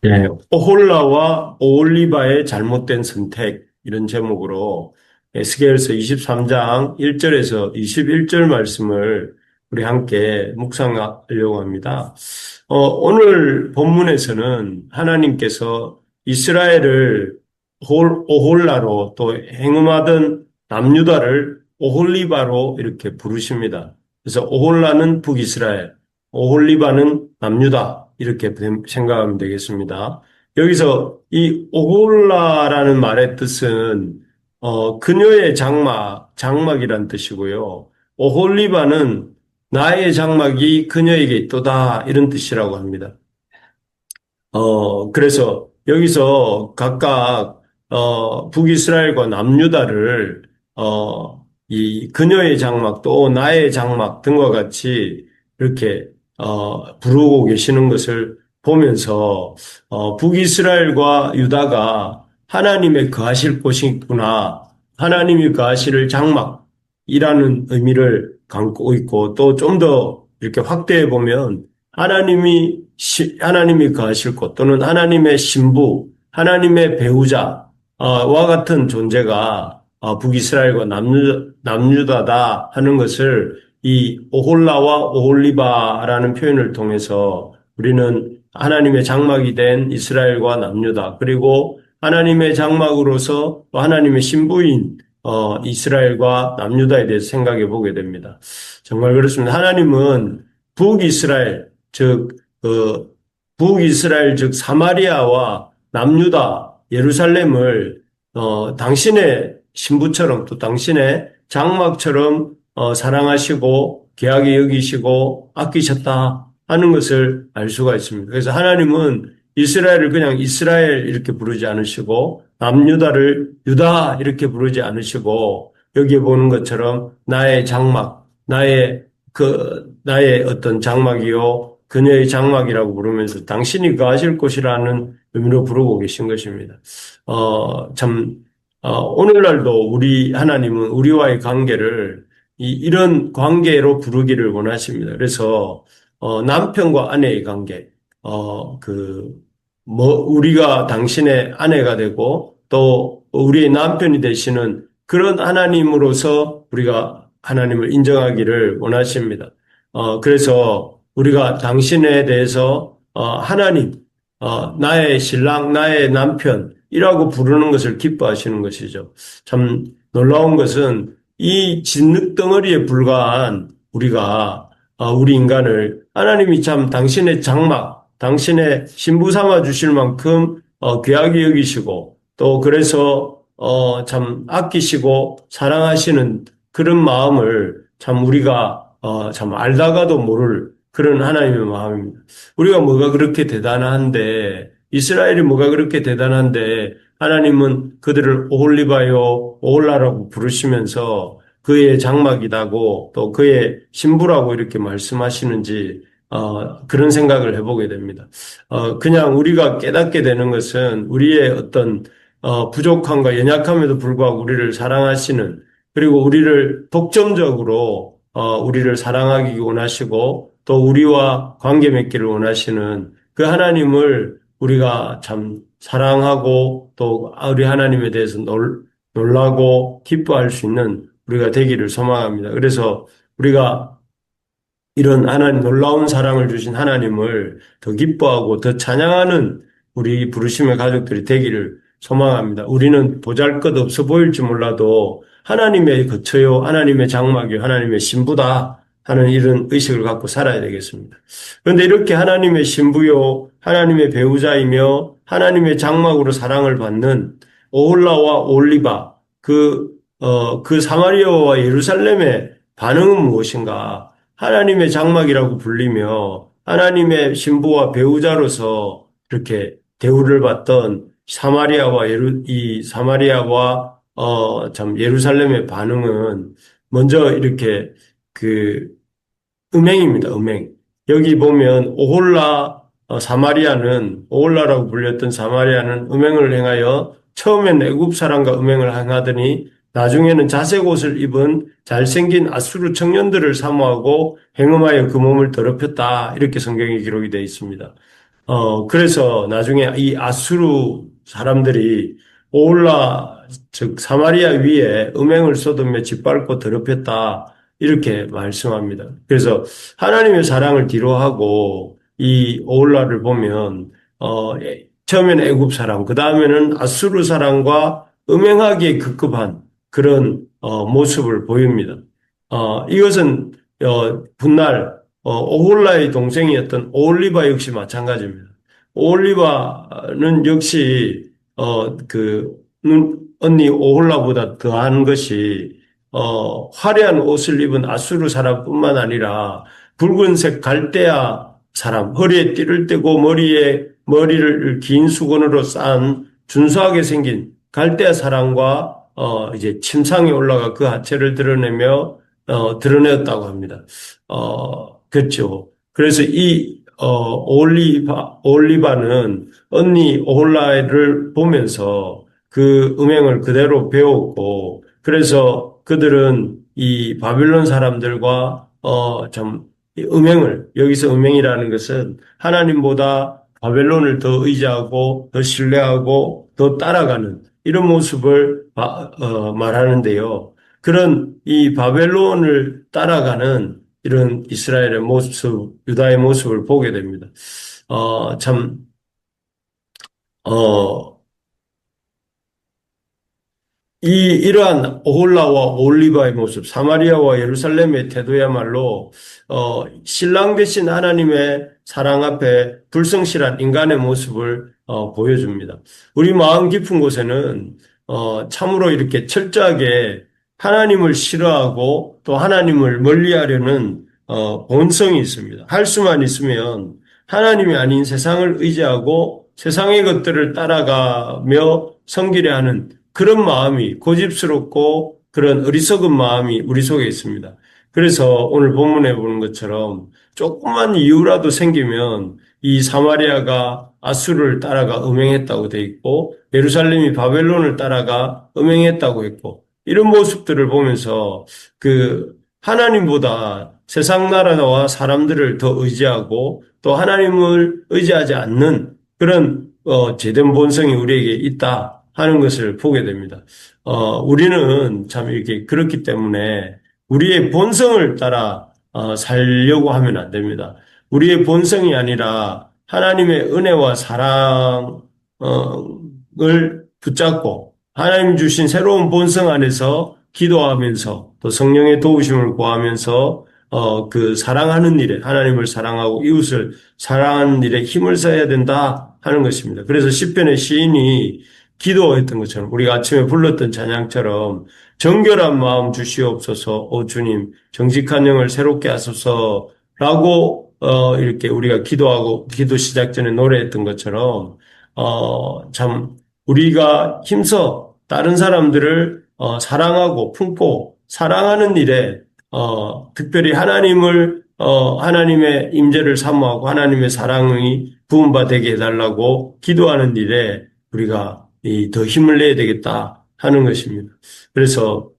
네, 오홀라와 오홀리바의 잘못된 선택 이런 제목으로 에스겔서 23장 1절에서 21절 말씀을 우리 함께 묵상하려고 합니다. 오늘 본문에서는 하나님께서 이스라엘을 오홀라로 또 행음하던 남유다를 오홀리바로 이렇게 부르십니다. 그래서 오홀라는 북이스라엘, 오홀리바는 남유다 이렇게 생각하면 되겠습니다. 여기서 이 오홀라라는 말의 뜻은 그녀의 장막이란 뜻이고요. 오홀리바는 나의 장막이 그녀에게 있도다 이런 뜻이라고 합니다. 그래서 여기서 각각, 북이스라엘과 남유다를, 이 그녀의 장막 또 나의 장막 등과 같이 이렇게, 부르고 계시는 것을 보면서, 북이스라엘과 유다가 하나님의 거하실 곳이구나. 하나님이 거하실 장막이라는 의미를 담고 있고 또 좀 더 이렇게 확대해 보면 하나님이 거하실 곳 또는 하나님의 신부, 하나님의 배우자와 같은 존재가 북이스라엘과 남유다다 하는 것을 이 오홀라와 오홀리바라는 표현을 통해서 우리는 하나님의 장막이 된 이스라엘과 남유다 그리고 하나님의 장막으로서 또 하나님의 신부인 이스라엘과 남유다에 대해서 생각해 보게 됩니다. 정말 그렇습니다. 하나님은 북이스라엘, 즉, 북이스라엘, 즉, 사마리아와 남유다, 예루살렘을, 당신의 신부처럼 또 당신의 장막처럼, 사랑하시고, 귀하게 여기시고, 아끼셨다 하는 것을 알 수가 있습니다. 그래서 하나님은 이스라엘을 그냥 이스라엘 이렇게 부르지 않으시고, 남유다를 유다 이렇게 부르지 않으시고, 여기에 보는 것처럼 나의 장막, 나의 어떤 장막이요, 그녀의 장막이라고 부르면서 당신이 거하실 곳이라는 의미로 부르고 계신 것입니다. 참, 오늘날도 우리 하나님은 우리와의 관계를 이런 관계로 부르기를 원하십니다. 그래서, 남편과 아내의 관계, 우리가 당신의 아내가 되고 또 우리의 남편이 되시는 그런 하나님으로서 우리가 하나님을 인정하기를 원하십니다. 그래서 우리가 당신에 대해서 하나님, 나의 신랑, 나의 남편이라고 부르는 것을 기뻐하시는 것이죠. 참 놀라운 것은 이 진흙덩어리에 불과한 우리 인간을 하나님이 참 당신의 장막, 당신의 신부 삼아 주실 만큼 귀하게 여기시고 또 그래서 참 아끼시고 사랑하시는 그런 마음을 참 우리가 참 알다가도 모를 그런 하나님의 마음입니다. 우리가 뭐가 그렇게 대단한데 이스라엘이 뭐가 그렇게 대단한데 하나님은 그들을 오홀리바요 오홀라라고 부르시면서 그의 장막이라고 또 그의 신부라고 이렇게 말씀하시는지 그런 생각을 해보게 됩니다. 그냥 우리가 깨닫게 되는 것은 우리의 어떤 부족함과 연약함에도 불구하고 우리를 사랑하시는 그리고 우리를 독점적으로 우리를 사랑하기 원하시고 또 우리와 관계 맺기를 원하시는 그 하나님을 우리가 참 사랑하고 또 우리 하나님에 대해서 놀라고 기뻐할 수 있는 우리가 되기를 소망합니다. 그래서 우리가 이런 하나님 놀라운 사랑을 주신 하나님을 더 기뻐하고 더 찬양하는 우리 부르심의 가족들이 되기를 소망합니다. 우리는 보잘것없어 보일지 몰라도 하나님의 거처요, 하나님의 장막이요, 하나님의 신부다 하는 이런 의식을 갖고 살아야 되겠습니다. 그런데 이렇게 하나님의 신부요, 하나님의 배우자이며 하나님의 장막으로 사랑을 받는 오홀라와 올리바, 그 사마리아와 예루살렘의 반응은 무엇인가? 하나님의 장막이라고 불리며 하나님의 신부와 배우자로서 이렇게 대우를 받던 사마리아와 참 예루살렘의 반응은 먼저 이렇게 그 음행입니다. 음행. 여기 보면 오홀라라고 불렸던 사마리아는 음행을 행하여 처음엔 애굽 사람과 음행을 행하더니 나중에는 자색 옷을 입은 잘생긴 아수르 청년들을 사모하고 행음하여 그 몸을 더럽혔다. 이렇게 성경에 기록이 되어 있습니다. 그래서 나중에 이 아수르 사람들이 오올라, 즉, 사마리아 위에 음행을 쏟으며 짓밟고 더럽혔다. 이렇게 말씀합니다. 그래서 하나님의 사랑을 뒤로하고 이 오올라를 보면, 처음에는 애굽 사람, 그 다음에는 아수르 사람과 음행하기에 급급한 그런, 모습을 보입니다. 이것은, 훗날 오홀라의 동생이었던 오올리바 역시 마찬가지입니다. 오올리바는 역시 언니 오홀라보다 더한 것이 화려한 옷을 입은 아수르 사람뿐만 아니라 붉은색 갈대아 사람, 허리에 띠를 떼고 머리를 긴 수건으로 싼 준수하게 생긴 갈대아 사람과 이제 침상에 올라가 그 하체를 드러내며 드러내었다고 합니다. 그렇죠. 그래서 올리바는 언니 오홀라를 보면서 그 음행을 그대로 배웠고, 그래서 그들은 이 바빌론 사람들과, 이 여기서 음행이라는 것은 하나님보다 바벨론을 더 의지하고, 더 신뢰하고, 더 따라가는 이런 모습을 말하는데요. 그런 이 바벨론을 따라가는 이런 이스라엘의 모습, 유다의 모습을 보게 됩니다. 참, 어, 이러한 오홀라와 올리바의 모습, 사마리아와 예루살렘의 태도야말로, 신랑 되신 하나님의 사랑 앞에 불성실한 인간의 모습을, 보여줍니다. 우리 마음 깊은 곳에는, 참으로 이렇게 철저하게 하나님을 싫어하고 또 하나님을 멀리하려는, 본성이 있습니다. 할 수만 있으면 하나님이 아닌 세상을 의지하고 세상의 것들을 따라가며 섬기려 하는 그런 마음이 고집스럽고 그런 어리석은 마음이 우리 속에 있습니다. 그래서 오늘 본문에 보는 것처럼 조그만 이유라도 생기면 이 사마리아가 아수르를 따라가 음행했다고 돼 있고 예루살렘이 바벨론을 따라가 음행했다고 했고 이런 모습들을 보면서 그 하나님보다 세상 나라와 사람들을 더 의지하고 또 하나님을 의지하지 않는 그런 제된 본성이 우리에게 있다 하는 것을 보게 됩니다. 우리는 참 이렇게 그렇기 때문에 우리의 본성을 따라 살려고 하면 안 됩니다. 우리의 본성이 아니라 하나님의 은혜와 사랑을 붙잡고 하나님 주신 새로운 본성 안에서 기도하면서 또 성령의 도우심을 구하면서 그 사랑하는 일에 하나님을 사랑하고 이웃을 사랑하는 일에 힘을 써야 된다 하는 것입니다. 그래서 시편의 시인이 기도했던 것처럼 우리가 아침에 불렀던 찬양처럼 정결한 마음 주시옵소서 오 주님 정직한 영을 새롭게 하소서라고 이렇게 우리가 기도 시작 전에 노래했던 것처럼 참 우리가 힘써 다른 사람들을 사랑하고 품고 사랑하는 일에 특별히 하나님의 임재를 사모하고 하나님의 사랑이 부음바 되게 해달라고 기도하는 일에 우리가 더 힘을 내야 되겠다 하는 것입니다. 그래서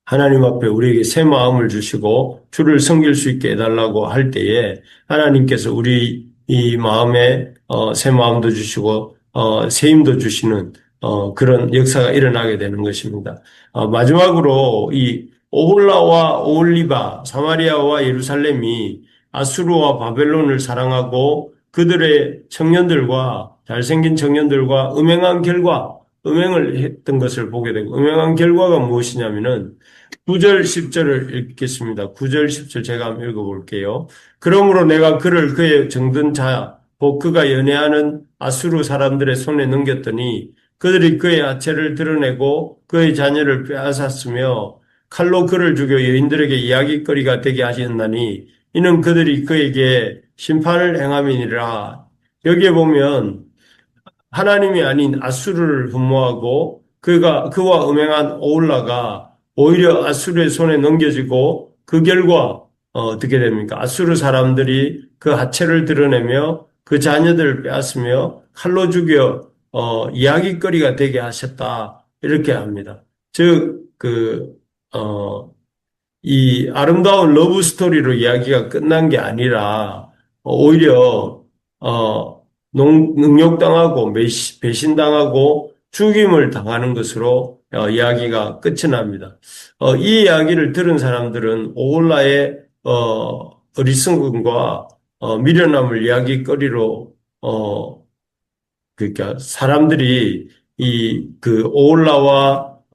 하나님 앞에 우리에게 새 마음을 주시고 주를 섬길 수 있게 해달라고 할 때에 하나님께서 우리 이 마음에 새 마음도 주시고 새 힘도 주시는 그런 역사가 일어나게 되는 것입니다. 마지막으로 이 오홀라와 오올리바, 사마리아와 예루살렘이 아수르와 바벨론을 사랑하고 그들의 청년들과 잘생긴 청년들과 음행을 했던 것을 보게 되고 음행한 결과가 무엇이냐면은 9절 10절을 읽겠습니다. 9절 10절 제가 한번 읽어볼게요. 그러므로 내가 그를 그의 정든 자, 곧 그가 연애하는 아수르 사람들의 손에 넘겼더니 그들이 그의 하체를 드러내고 그의 자녀를 빼앗았으며 칼로 그를 죽여 여인들에게 이야기거리가 되게 하셨나니 이는 그들이 그에게 심판을 행함이니라. 여기에 보면 하나님이 아닌 아수르를 흠모하고 그와 음행한 오홀라가 오히려 아수르의 손에 넘겨지고 그 결과 어떻게 됩니까? 아수르 사람들이 그 하체를 드러내며 그 자녀들을 빼앗으며 칼로 죽여 이야기거리가 되게 하셨다. 이렇게 합니다. 즉, 이 아름다운 러브 스토리로 이야기가 끝난 게 아니라 오히려 능욕당하고 배신당하고 죽임을 당하는 것으로 이야기가 끝이 납니다. 이 이야기를 들은 사람들은 오홀라의 어리석음과 미련함을 이야기거리로 그러니까 사람들이 이 그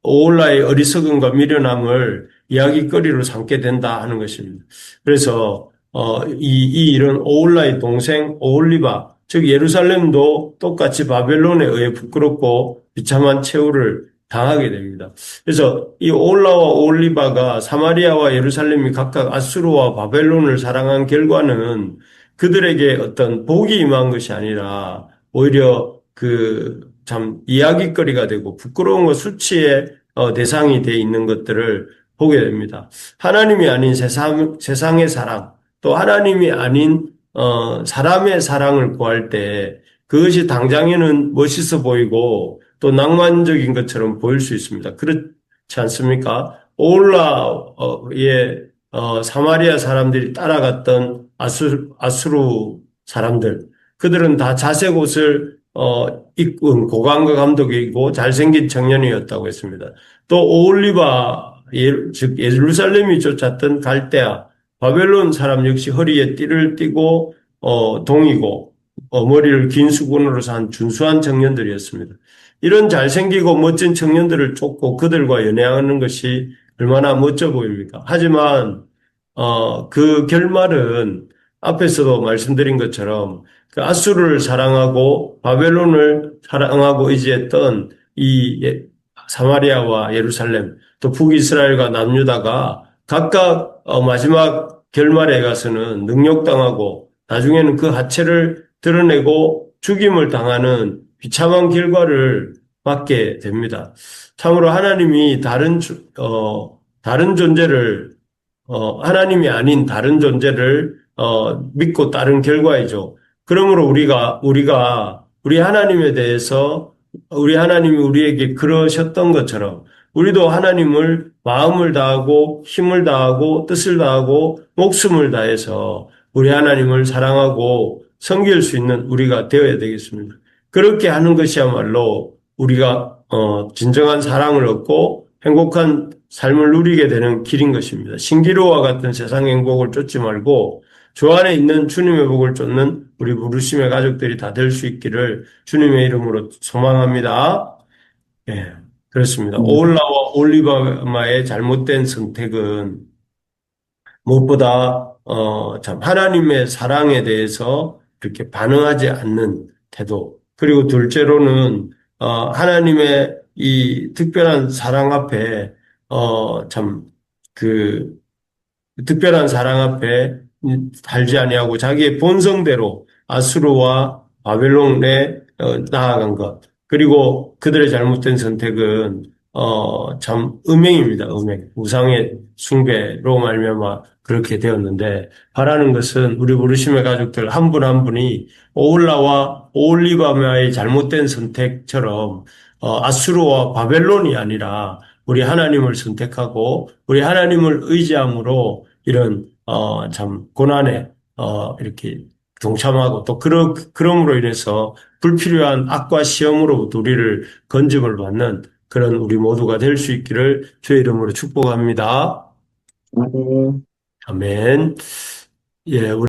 오올라의 어리석음과 미련함을 이야기거리로 삼게 된다 하는 것입니다. 그래서 이 일은 오올라의 동생 오홀리바, 즉 예루살렘도 똑같이 바벨론에 의해 부끄럽고 비참한 최후를 당하게 됩니다. 그래서 이 오올라와 오홀리바가 사마리아와 예루살렘이 각각 아수르와 바벨론을 사랑한 결과는 그들에게 어떤 복이 임한 것이 아니라 오히려 그 참 이야기거리가 되고 부끄러움과 수치의 대상이 돼 있는 것들을 보게 됩니다. 하나님이 아닌 세상의 사랑, 또 하나님이 아닌 사람의 사랑을 구할 때 그것이 당장에는 멋있어 보이고 또 낭만적인 것처럼 보일 수 있습니다. 그렇지 않습니까? 오홀라의 사마리아 사람들이 따라갔던 아수르 사람들, 그들은 다 자색 옷을 입은 고관과 감독이고 잘생긴 청년이었다고 했습니다. 또 오올리바, 즉 예루살렘이 쫓았던 갈대아, 바벨론 사람 역시 허리에 띠를 띠고 동이고 머리를 긴 수건으로 산 준수한 청년들이었습니다. 이런 잘생기고 멋진 청년들을 쫓고 그들과 연애하는 것이 얼마나 멋져 보입니까? 하지만 그 결말은 앞에서도 말씀드린 것처럼 그 아수르를 사랑하고 바벨론을 사랑하고 의지했던 사마리아와 예루살렘 또 북이스라엘과 남유다가 각각 마지막 결말에 가서는 능욕당하고 나중에는 그 하체를 드러내고 죽임을 당하는 비참한 결과를 맞게 됩니다. 참으로 하나님이 다른 존재를 하나님이 아닌 다른 존재를 믿고 따른 결과이죠. 그러므로 우리가 우리 하나님에 대해서 우리 하나님이 우리에게 그러셨던 것처럼 우리도 하나님을 마음을 다하고 힘을 다하고 뜻을 다하고 목숨을 다해서 우리 하나님을 사랑하고 섬길 수 있는 우리가 되어야 되겠습니다. 그렇게 하는 것이야말로 우리가 진정한 사랑을 얻고 행복한 삶을 누리게 되는 길인 것입니다. 신기루와 같은 세상 행복을 쫓지 말고 주 안에 있는 주님의 복을 쫓는 우리 부르심의 가족들이 다 될 수 있기를 주님의 이름으로 소망합니다. 예, 그렇습니다. 오홀라와 올리바마의 잘못된 선택은 무엇보다 참 하나님의 사랑에 대해서 그렇게 반응하지 않는 태도. 그리고 둘째로는 하나님의 이 특별한 사랑 앞에 참그 특별한 사랑 앞에 달지 아니하고 자기의 본성대로 아수르와 바벨론에 나아간 것. 그리고 그들의 잘못된 선택은 참 음행입니다. 음행. 우상의 숭배로 말미암아 그렇게 되었는데 바라는 것은 우리 부르심의 가족들 한 분 한 분이 오홀라와 오홀리바마의 잘못된 선택처럼 아수르와 바벨론이 아니라 우리 하나님을 선택하고 우리 하나님을 의지함으로 이런 참 고난에 이렇게 동참하고 또 그럼으로 인해서 불필요한 악과 시험으로부터 우리를 건짐을 받는 그런 우리 모두가 될 수 있기를 주의 이름으로 축복합니다. 네. 아멘. 예,